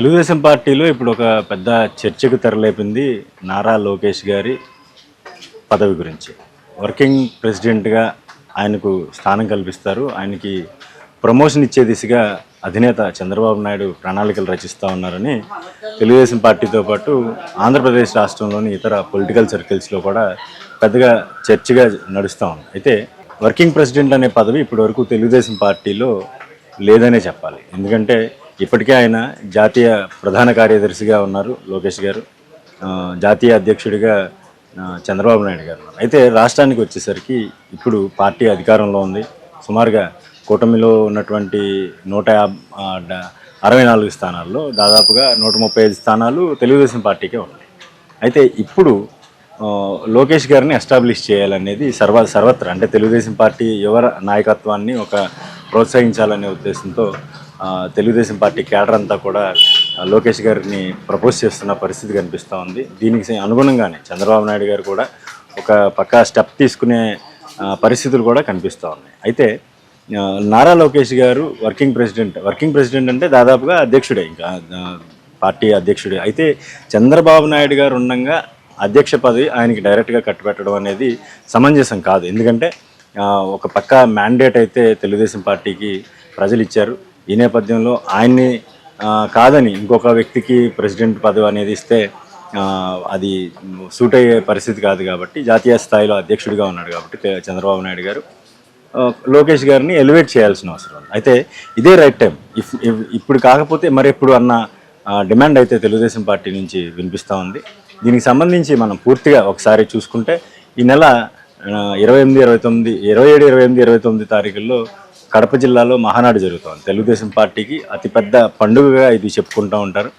తెలుగుదేశం పార్టీలో ఇప్పుడు ఒక పెద్ద చర్చకు తెరలేపింది నారా లోకేష్ గారి పదవి గురించి. వర్కింగ్ ప్రెసిడెంట్గా ఆయనకు స్థానం కల్పిస్తారు. ఆయనకి ప్రమోషన్ ఇచ్చే దిశగా అధినేత చంద్రబాబు నాయుడు ప్రణాళికలు రచిస్తూ ఉన్నారని తెలుగుదేశం పార్టీతో పాటు ఆంధ్రప్రదేశ్ రాష్ట్రంలోని ఇతర పొలిటికల్ సర్కిల్స్లో కూడా పెద్దగా చర్చగా నడుస్తూ ఉంది. అయితే వర్కింగ్ ప్రెసిడెంట్ అనే పదవి ఇప్పటివరకు తెలుగుదేశం పార్టీలో లేదనే చెప్పాలి. ఎందుకంటే ఇప్పటికే ఆయన జాతీయ ప్రధాన కార్యదర్శిగా ఉన్నారు లోకేష్ గారు, జాతీయ అధ్యక్షుడిగా చంద్రబాబు నాయుడు గారు. అయితే రాష్ట్రానికి వచ్చేసరికి ఇప్పుడు పార్టీ అధికారంలో ఉంది. సుమారుగా కూటమిలో ఉన్నటువంటి 164 స్థానాల్లో దాదాపుగా 135 స్థానాలు తెలుగుదేశం పార్టీకే ఉన్నాయి. అయితే ఇప్పుడు లోకేష్ గారిని ఎస్టాబ్లిష్ చేయాలనేది సర్వత్రా అంటే తెలుగుదేశం పార్టీ యువ నాయకత్వాన్ని ప్రోత్సహించాలనే ఉద్దేశంతో తెలుగుదేశం పార్టీ కేడర్ అంతా కూడా లోకేష్ గారిని ప్రపోజ్ చేస్తున్న పరిస్థితి కనిపిస్తూ ఉంది. దీనికి అనుగుణంగానే చంద్రబాబు నాయుడు గారు కూడా ఒక పక్కా స్టెప్ తీసుకునే పరిస్థితులు కూడా కనిపిస్తూ ఉన్నాయి. అయితే నారా లోకేష్ గారు వర్కింగ్ ప్రెసిడెంట్ అంటే దాదాపుగా అధ్యక్షుడే, ఇంకా పార్టీ అధ్యక్షుడే. అయితే చంద్రబాబు నాయుడు గారు ఉండగా అధ్యక్ష పదవి ఆయనకి డైరెక్ట్గా కట్టుబెట్టడం అనేది సమంజసం కాదు. ఎందుకంటే ఒక పక్క మ్యాండేట్ అయితే తెలుగుదేశం పార్టీకి ప్రజలు ఇచ్చారు. ఈ నేపథ్యంలో ఆయన్ని కాదని ఇంకొక వ్యక్తికి ప్రెసిడెంట్ పదవి అనేది ఇస్తే అది సూట్ అయ్యే పరిస్థితి కాదు. కాబట్టి జాతీయ స్థాయిలో అధ్యక్షుడిగా ఉన్నాడు కాబట్టి చంద్రబాబు నాయుడు గారు లోకేష్ గారిని ఎలివేట్ చేయాల్సిన అవసరం. అయితే ఇదే రైట్ టైం. ఇప్పుడు కాకపోతే మరెప్పుడు అన్న డిమాండ్ అయితే తెలుగుదేశం పార్టీ నుంచి వినిపిస్తూ ఉంది. దీనికి సంబంధించి మనం పూర్తిగా ఒకసారి చూసుకుంటే ఈ నెల 27, 28 తారీఖుల్లో కడప జిల్లాలో మహానాడు జరుగుతుంది. తెలుగుదేశం పార్టీకి అతిపెద్ద పండుగగా ఇది చెప్పుకుంటూ ఉంటారు.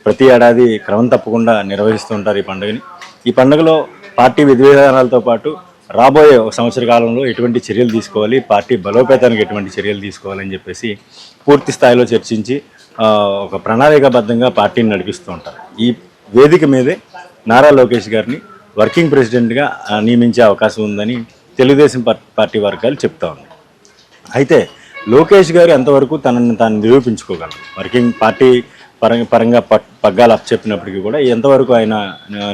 ప్రతి ఏడాది క్రమం తప్పకుండా నిర్వహిస్తూ ఉంటారు ఈ పండుగని. ఈ పండుగలో పార్టీ విధివిధానాలతో పాటు రాబోయే ఒక సంవత్సర కాలంలో ఎటువంటి చర్యలు తీసుకోవాలి, పార్టీ బలోపేతానికి ఎటువంటి చర్యలు తీసుకోవాలని చెప్పేసి పూర్తి స్థాయిలో చర్చించి ఒక ప్రణాళికాబద్ధంగా పార్టీని నడిపిస్తూ ఉంటారు. ఈ వేదిక మీదే నారా లోకేష్ గారిని వర్కింగ్ ప్రెసిడెంట్గా నియమించే అవకాశం ఉందని తెలుగుదేశం పార్టీ వర్గాలు చెప్తా ఉన్నాయి. అయితే లోకేష్ గారు ఎంతవరకు తనని తాను నిరూపించుకోగలరు, వర్కింగ్ పార్టీ పరంగా పగ్గాలు అప్పచెప్పినప్పటికీ కూడా ఎంతవరకు ఆయన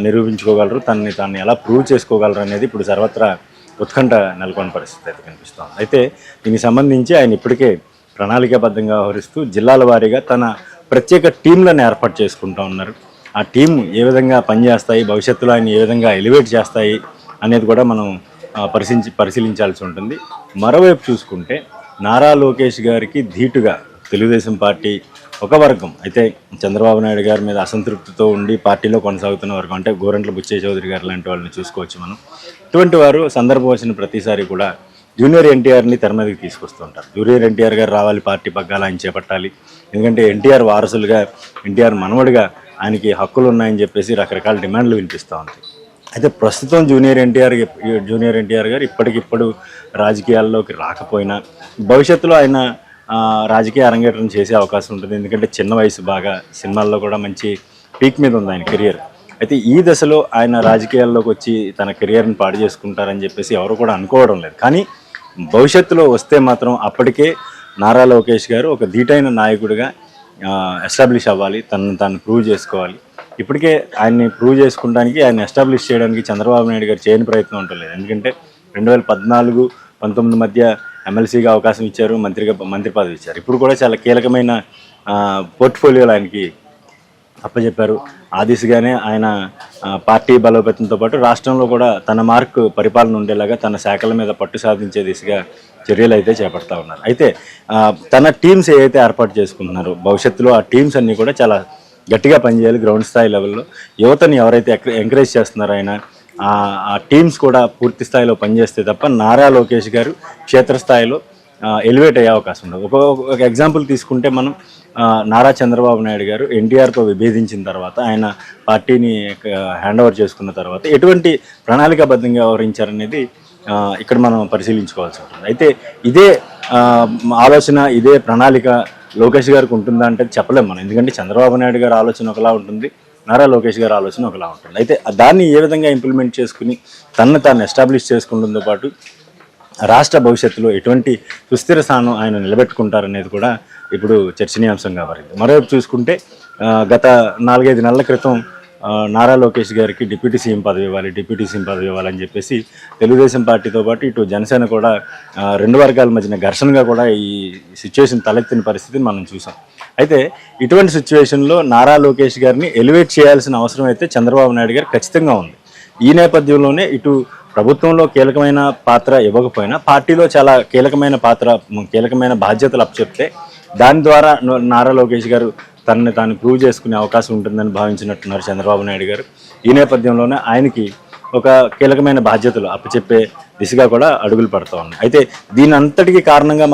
నిరూపించుకోగలరు, తాను ఎలా ప్రూవ్ చేసుకోగలరు అనేది ఇప్పుడు సర్వత్రా ఉత్కంఠ నెలకొన్న పరిస్థితి అయితే కనిపిస్తోంది. అయితే దీనికి సంబంధించి ఆయన ఇప్పటికే ప్రణాళికాబద్ధంగా వ్యవహరిస్తూ జిల్లాల వారీగా తన ప్రత్యేక టీంలను ఏర్పాటు చేసుకుంటూ ఉన్నారు. ఆ టీం ఏ విధంగా పనిచేస్తాయి, భవిష్యత్తులో ఆయన ఏ విధంగా ఎలివేట్ చేస్తాయి అనేది కూడా మనం పరిశీలించాల్సి ఉంటుంది. మరోవైపు చూసుకుంటే నారా లోకేష్ గారికి ధీటుగా తెలుగుదేశం పార్టీ ఒక వర్గం అయితే చంద్రబాబు నాయుడు గారి మీద అసంతృప్తితో ఉండి పార్టీలో కొనసాగుతున్న వర్గం అంటే గోరంట్ల బుచ్చయ్య చౌదరి గారు లాంటి వాళ్ళని చూసుకోవచ్చు మనం. ఇటువంటి వారు సందర్భం వచ్చిన ప్రతిసారి కూడా జూనియర్ ఎన్టీఆర్ని తెర మీదకి తీసుకొస్తుంటారు. జూనియర్ ఎన్టీఆర్ గారు రావాలి, పార్టీ పగ్గాలు ఆయన చేపట్టాలి, ఎందుకంటే ఎన్టీఆర్ వారసులుగా, ఎన్టీఆర్ మనవడిగా ఆయనకి హక్కులు ఉన్నాయని చెప్పేసి రకరకాల డిమాండ్లు వినిపిస్తూ ఉంటాయి. అయితే ప్రస్తుతం జూనియర్ ఎన్టీఆర్ గారు ఇప్పటికిప్పుడు రాజకీయాల్లోకి రాకపోయినా భవిష్యత్తులో ఆయన రాజకీయ అరంగేట్రం చేసే అవకాశం ఉంటుంది. ఎందుకంటే చిన్న వయసు, బాగా సినిమాల్లో కూడా మంచి పీక్ మీద ఉంది ఆయన కెరియర్. అయితే ఈ దశలో ఆయన రాజకీయాల్లోకి వచ్చి తన కెరియర్ని పాడు చేసుకుంటారని చెప్పేసి ఎవరు కూడా అనుకోవడం లేదు. కానీ భవిష్యత్తులో వస్తే మాత్రం అప్పటికే నారా లోకేష్ గారు ఒక ధీటైన నాయకుడిగా ఎస్టాబ్లిష్ అవ్వాలి, తాను ప్రూవ్ చేసుకోవాలి. ఇప్పటికే ఆయన్ని ప్రూవ్ చేసుకోవడానికి, ఆయన ఎస్టాబ్లిష్ చేయడానికి చంద్రబాబు నాయుడు గారు చేయని ప్రయత్నం ఉండలేదు. ఎందుకంటే 2014-19 మధ్య ఎమ్మెల్సీగా అవకాశం ఇచ్చారు, మంత్రి పదవి ఇచ్చారు. ఇప్పుడు కూడా చాలా కీలకమైన పోర్ట్ఫోలియోలు ఆయనకి అప్పచెప్పారు. ఆ దిశగానే ఆయన పార్టీ బలోపేతంతో పాటు రాష్ట్రంలో కూడా తన మార్కు పరిపాలన ఉండేలాగా తన శాఖల మీద పట్టు సాధించే దిశగా చర్యలు అయితే చేపడతా ఉన్నారు. అయితే తన టీమ్స్ ఏవైతే ఏర్పాటు చేసుకుంటున్నారో భవిష్యత్తులో ఆ టీమ్స్ అన్నీ కూడా చాలా గట్టిగా పనిచేయాలి. గ్రౌండ్ స్థాయి లెవెల్లో యువతని ఎవరైతే ఎంకరేజ్ చేస్తున్నారో ఆయన ఆ టీమ్స్ కూడా పూర్తి స్థాయిలో పనిచేస్తే తప్ప నారా లోకేష్ గారు క్షేత్రస్థాయిలో ఎలివేట్ అయ్యే అవకాశం ఉండదు. ఒక ఎగ్జాంపుల్ తీసుకుంటే మనం నారా చంద్రబాబు నాయుడు గారు ఎన్టీఆర్తో విభేదించిన తర్వాత, ఆయన పార్టీని హ్యాండ్ ఓవర్ చేసుకున్న తర్వాత ఎటువంటి ప్రణాళికాబద్ధంగా వ్యవహరించారనేది ఇక్కడ మనం పరిశీలించుకోవాల్సి ఉంటుంది. అయితే ఇదే ఆలోచన, ఇదే ప్రణాళిక లోకేష్ గారికి ఉంటుందా అంటే చెప్పలేము మనం. ఎందుకంటే చంద్రబాబు నాయుడు గారి ఆలోచన ఒకలా ఉంటుంది, నారా లోకేష్ గారి ఆలోచన ఒకలా ఉంటుంది. అయితే దాన్ని ఏ విధంగా ఇంప్లిమెంట్ చేసుకుని తాను ఎస్టాబ్లిష్ చేసుకుంటుందో పాటు రాష్ట్ర భవిష్యత్తులో ఎటువంటి సుస్థిర స్థానం ఆయన నిలబెట్టుకుంటారనేది కూడా ఇప్పుడు చర్చనీయాంశంగా మారింది. మరోవైపు చూసుకుంటే గత 4-5 నెలల క్రితం నారా లోకేష్ గారికి డిప్యూటీ సీఎం పదవి ఇవ్వాలని చెప్పేసి తెలుగుదేశం పార్టీతో పాటు ఇటు జనసేన కూడా రెండు వర్గాల మధ్యన ఘర్షణగా కూడా ఈ సిచ్యువేషన్ తలెత్తిన పరిస్థితిని మనం చూసాం. అయితే ఇటువంటి సిచ్యువేషన్లో నారా లోకేష్ గారిని ఎలివేట్ చేయాల్సిన అవసరం అయితే చంద్రబాబు నాయుడు గారు ఖచ్చితంగా ఉంది. ఈ నేపథ్యంలోనే ఇటు ప్రభుత్వంలో కీలకమైన పాత్ర ఇవ్వకపోయినా పార్టీలో చాలా కీలకమైన బాధ్యతలు అప్పచెప్తే దాని ద్వారా నారా లోకేష్ గారు తనని తాను ప్రూవ్ చేసుకునే అవకాశం ఉంటుందని భావించినట్టున్నారు చంద్రబాబు నాయుడు గారు. ఈ నేపథ్యంలోనే ఆయనకి ఒక కీలకమైన బాధ్యతలు అప్పచెప్పే దిశగా కూడా అడుగులు పడుతూ ఉన్నాయి. అయితే దీని అంతటికి కారణంగా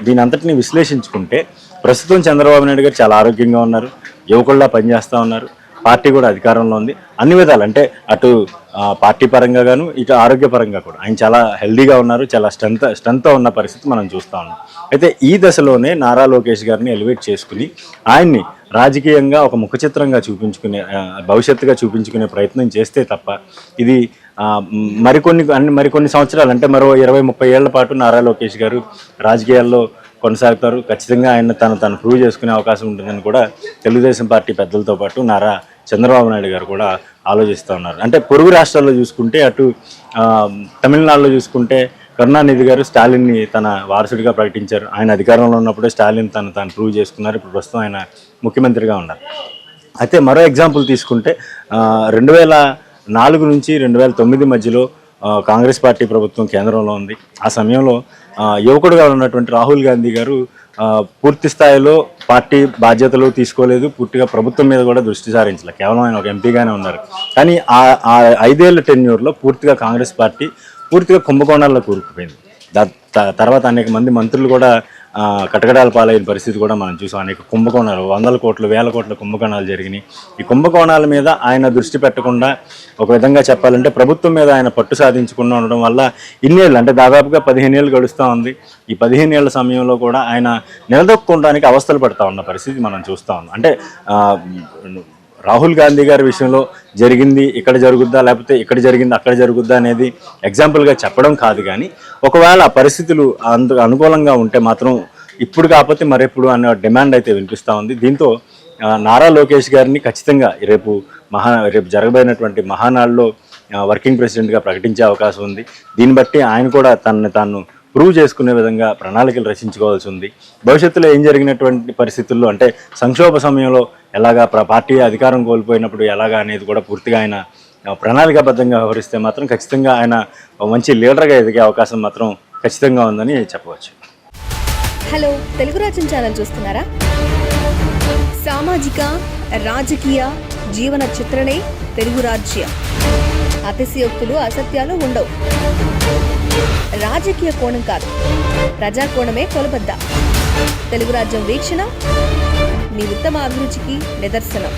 దీని అంతటిని విశ్లేషించుకుంటే ప్రస్తుతం చంద్రబాబు నాయుడు గారు చాలా ఆరోగ్యంగా ఉన్నారు, యువకుల్లా పనిచేస్తూ ఉన్నారు, పార్టీ కూడా అధికారంలో ఉంది. అన్ని విధాలు అంటే అటు పార్టీ పరంగా గాను ఇటు ఆరోగ్యపరంగా కూడా ఆయన చాలా హెల్దీగా ఉన్నారు, చాలా స్ట్రెంగ్తో ఉన్న పరిస్థితి మనం చూస్తూ ఉన్నాం. అయితే ఈ దశలోనే నారా లోకేష్ గారిని ఎలివేట్ చేసుకుని ఆయన్ని రాజకీయంగా ఒక ముఖచిత్రంగా భవిష్యత్తుగా చూపించుకునే ప్రయత్నం చేస్తే తప్ప ఇది మరికొన్ని సంవత్సరాలు అంటే మరో 20-30 ఏళ్ల పాటు నారా లోకేష్ గారు రాజకీయాల్లో కొనసాగుతారు. ఖచ్చితంగా ఆయన తను ప్రూవ్ చేసుకునే అవకాశం ఉంటుందని కూడా తెలుగుదేశం పార్టీ పెద్దలతో పాటు నారా చంద్రబాబు నాయుడు గారు కూడా ఆలోచిస్తూ ఉన్నారు. అంటే పొరుగు రాష్ట్రాల్లో చూసుకుంటే అటు తమిళనాడులో చూసుకుంటే కరుణానిధి గారు స్టాలిన్ని తన వారసుడిగా ప్రకటించారు. ఆయన అధికారంలో ఉన్నప్పుడే స్టాలిన్ తాను ప్రూవ్ చేసుకున్నారు. ఇప్పుడు ప్రస్తుతం ఆయన ముఖ్యమంత్రిగా ఉన్నారు. అయితే మరో ఎగ్జాంపుల్ తీసుకుంటే 2004 నుంచి 2009 మధ్యలో కాంగ్రెస్ పార్టీ ప్రభుత్వం కేంద్రంలో ఉంది. ఆ సమయంలో యువకుడుగా ఉన్నటువంటి రాహుల్ గాంధీ గారు పూర్తి స్థాయిలో పార్టీ బాధ్యతలు తీసుకోలేదు, పూర్తిగా ప్రభుత్వం మీద కూడా దృష్టి సారించలేదు, కేవలం ఆయన ఒక ఎంపీగానే ఉన్నారు. కానీ ఆ 5 ఏళ్ల టెన్యూర్లో పూర్తిగా కాంగ్రెస్ పార్టీ కుంభకోణాల్లో కూరుకుపోయింది. తర్వాత అనేక మంది మంత్రులు కూడా కటకడాల పాలైన పరిస్థితి కూడా మనం చూసాం. అనేక కుంభకోణాలు, 100 కోట్లు 1000 కోట్ల కుంభకోణాలు జరిగినాయి. ఈ కుంభకోణాల మీద ఆయన దృష్టి పెట్టకుండా ఒక విధంగా చెప్పాలంటే ప్రభుత్వం మీద ఆయన పట్టు సాధించకుండా ఉండడం వల్ల ఇన్నేళ్ళు అంటే దాదాపుగా 15 ఏళ్ళు గడుస్తూ ఉంది. ఈ 15 ఏళ్ల సమయంలో కూడా ఆయన నిలదొక్కోవడానికి అవస్థలు పడుతూ ఉన్న పరిస్థితి మనం చూస్తూ ఉన్నాం. అంటే రాహుల్ గాంధీ గారి విషయంలో జరిగింది ఇక్కడ జరుగుద్దా, లేకపోతే ఇక్కడ జరిగింది అక్కడ జరుగుద్దా అనేది ఎగ్జాంపుల్గా చెప్పడం కాదు. కానీ ఒకవేళ ఆ పరిస్థితులు అనుకూలంగా ఉంటే మాత్రం ఇప్పుడు కాకపోతే మరెప్పుడు అనే డిమాండ్ అయితే వినిపిస్తూ ఉంది. దీంతో నారా లోకేష్ గారిని ఖచ్చితంగా రేపు జరగబోయినటువంటి మహానాడులో వర్కింగ్ ప్రెసిడెంట్గా ప్రకటించే అవకాశం ఉంది. దీన్ని బట్టి ఆయన కూడా తాను ప్రూవ్ చేసుకునే విధంగా ప్రణాళికలు రచించుకోవాల్సి ఉంది. భవిష్యత్తులో ఏం జరిగినటువంటి పరిస్థితుల్లో అంటే సంక్షోభ సమయంలో ఎలాగా పార్టీ అధికారం కోల్పోయినప్పుడు ఎలాగా అనేది కూడా పూర్తిగా ఆయన ప్రణాళికాబద్ధంగా వ్యవహరిస్తే మాత్రం ఖచ్చితంగా ఆయన మంచి లీడర్గా ఎదిగే అవకాశం మాత్రం ఖచ్చితంగా ఉందని చెప్పవచ్చు. హలో, తెలుగు రాజ్యం ఛానల్ చూస్తున్నారా? సామాజిక రాజకీయ జీవన చిత్రణే తెలుగు రాజ్యం. అతిశయోక్తులు అసత్యాలు ఉండవు. రాజకీయ కోణం కాదు, ప్రజా కోణమే కొలబద్ద. తెలుగు రాజ్యం వీక్షణ మీ ఉత్తమ అభిరుచికి నిదర్శనం.